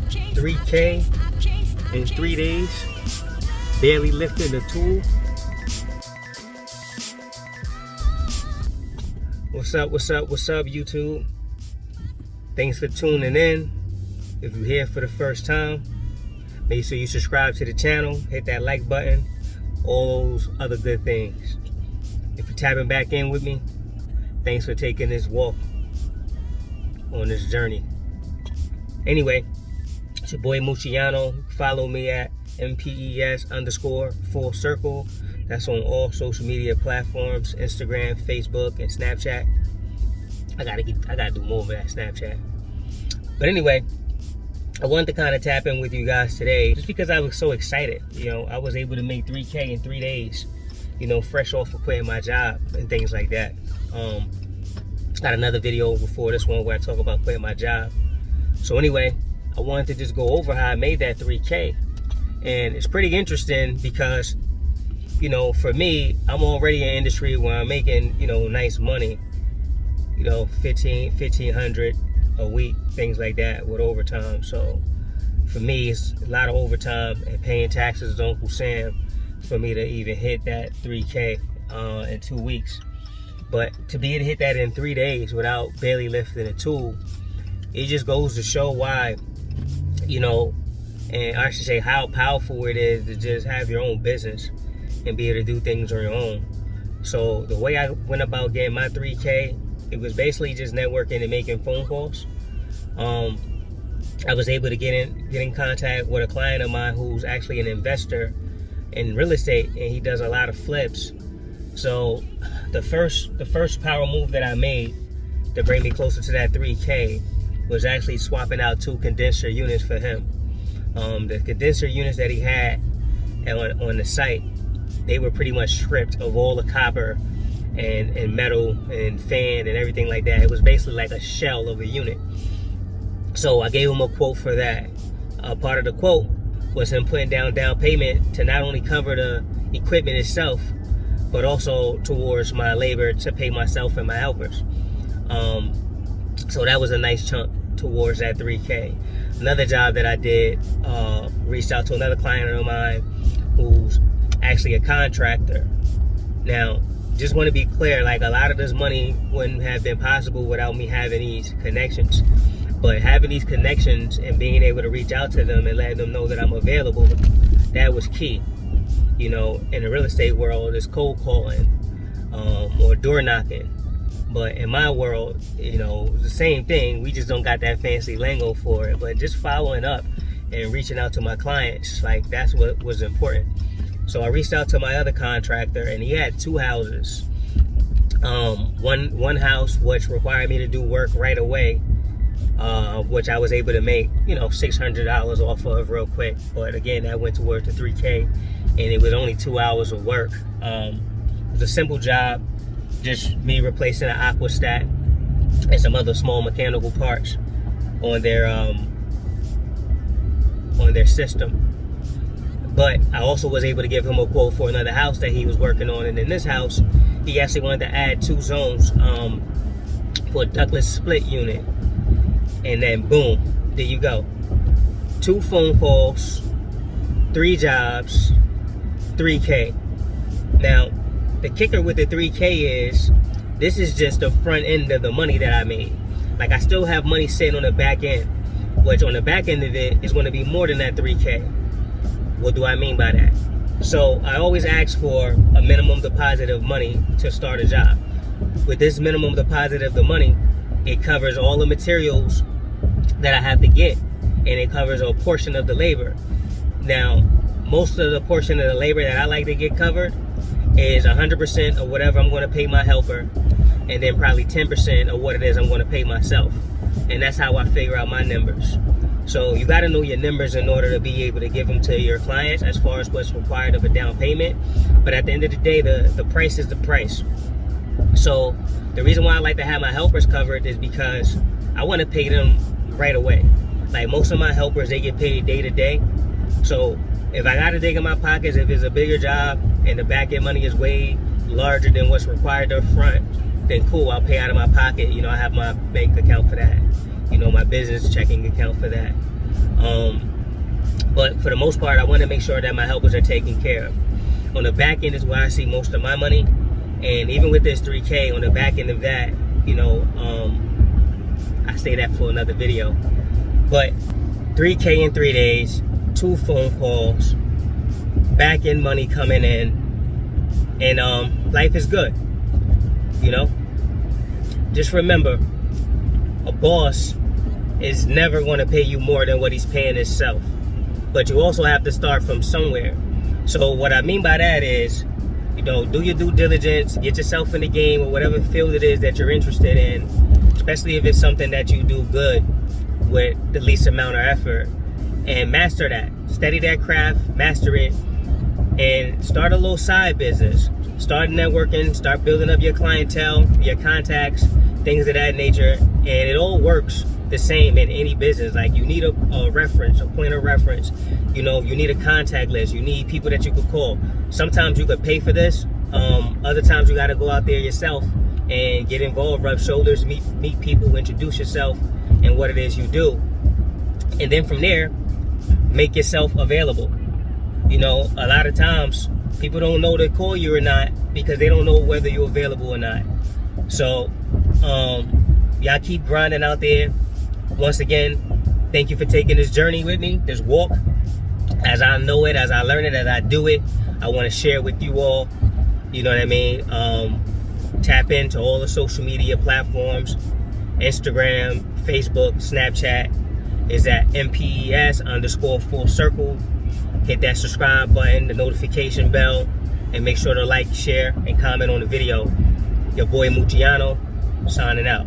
3K in 3 days, barely lifting a tool. What's up, YouTube? Thanks for tuning in. If you're here for the first time, make sure you subscribe to the channel, hit that like button, all those other good things. If you're tapping back in with me, thanks for taking this walk on this journey. Anyway, it's your boy Muciano. Follow me at MPES_full circle. That's on all social media platforms, Instagram, Facebook, and Snapchat. I gotta do more of that Snapchat. But anyway, I wanted to kind of tap in with you guys today just because I was so excited. You know, I was able to make 3K in 3 days, you know, fresh off of quitting my job and things like that. Got another video before this one where I talk about quitting my job. So anyway, I wanted to just go over how I made that 3K. And it's pretty interesting because, you know, for me, I'm already in an industry where I'm making, you know, nice money. You know, $1,500 a week, things like that with overtime. So for me, it's a lot of overtime and paying taxes to Uncle Sam for me to even hit that 3K in 2 weeks. But to be able to hit that in 3 days without barely lifting a tool, it just goes to show why, you know, and I should say how powerful it is to just have your own business and be able to do things on your own. So the way I went about getting my 3K, it was basically just networking and making phone calls. I was able to get in contact with a client of mine who's actually an investor in real estate, and he does a lot of flips. So the first power move that I made to bring me closer to that 3K was actually swapping out 2 condenser units for him. The condenser units that he had on the site, they were pretty much stripped of all the copper and metal and fan and everything like that. It was basically like a shell of a unit. So I gave him a quote for that. Part of the quote was him putting down payment to not only cover the equipment itself, but also towards my labor to pay myself and my helpers. So that was a nice chunk towards that 3K. Another job that I did, reached out to another client of mine who's actually a contractor. Now, just want to be clear, like a lot of this money wouldn't have been possible without me having these connections. But having these connections and being able to reach out to them and letting them know that I'm available, that was key. You know, in the real estate world, it's cold calling or door knocking. But in my world, you know, it's the same thing. We just don't got that fancy lingo for it. But just following up and reaching out to my clients, like that's what was important. So I reached out to my other contractor, and he had 2 houses. One house which required me to do work right away, which I was able to make, you know, $600 off of real quick. But again, that went towards the 3K, and it was only 2 hours of work. It was a simple job, just me replacing an aquastat and some other small mechanical parts on their system. But I also was able to give him a quote for another house that he was working on. And in this house, he actually wanted to add 2 zones for a ductless split unit. And then boom, there you go. 2 phone calls, 3 jobs, 3K. Now, the kicker with the 3K is, this is just the front end of the money that I made. Like, I still have money sitting on the back end, which on the back end of it is going to be more than that 3K. What do I mean by that? So I always ask for a minimum deposit of money to start a job. With this minimum deposit of the money, it covers all the materials that I have to get, and it covers a portion of the labor. Now, most of the portion of the labor that I like to get covered is 100% of whatever I'm going to pay my helper, and then probably 10% of what it is I'm going to pay myself. And that's how I figure out my numbers. So you got to know your numbers in order to be able to give them to your clients as far as what's required of a down payment. But at the end of the day, the price is the price. So the reason why I like to have my helpers covered is because I want to pay them right away. Like most of my helpers, they get paid day to day. So if I got to dig in my pockets, if it's a bigger job and the back end money is way larger than what's required up front, then cool, I'll pay out of my pocket. You know, I have my bank account for that. You know, my business checking account for that. But for the most part, I want to make sure that my helpers are taken care of. On the back end is where I see most of my money. And even with this 3K, on the back end of that, you know, I say that for another video. But 3K in 3 days, 2 phone calls, back end money coming in, and life is good. You know, just remember, a boss is never going to pay you more than what he's paying himself. But you also have to start from somewhere. So what I mean by that is, you know, do your due diligence, get yourself in the game or whatever field it is that you're interested in, especially if it's something that you do good with the least amount of effort, and master that. Study that craft, master it, and start a little side business. Start networking, start building up your clientele, your contacts, things of that nature, and it all works the same in any business. Like, you need a reference, a point of reference. You know, you need a contact list. You need people that you could call. Sometimes you could pay for this. Other times you got to go out there yourself and get involved, rub shoulders, meet people, introduce yourself and what it is you do. And then from there, make yourself available. You know, a lot of times people don't know to call you or not because they don't know whether you're available or not. So, y'all keep grinding out there. Once again, thank you for taking this journey with me, this walk. As I know it, as I learn it, as I do it, I want to share with you all. You know what I mean? Tap into all the social media platforms. Instagram, Facebook, Snapchat is at MPES_full circle. Hit that subscribe button, the notification bell, and make sure to like, share, and comment on the video. Your boy Mucciano, signing out.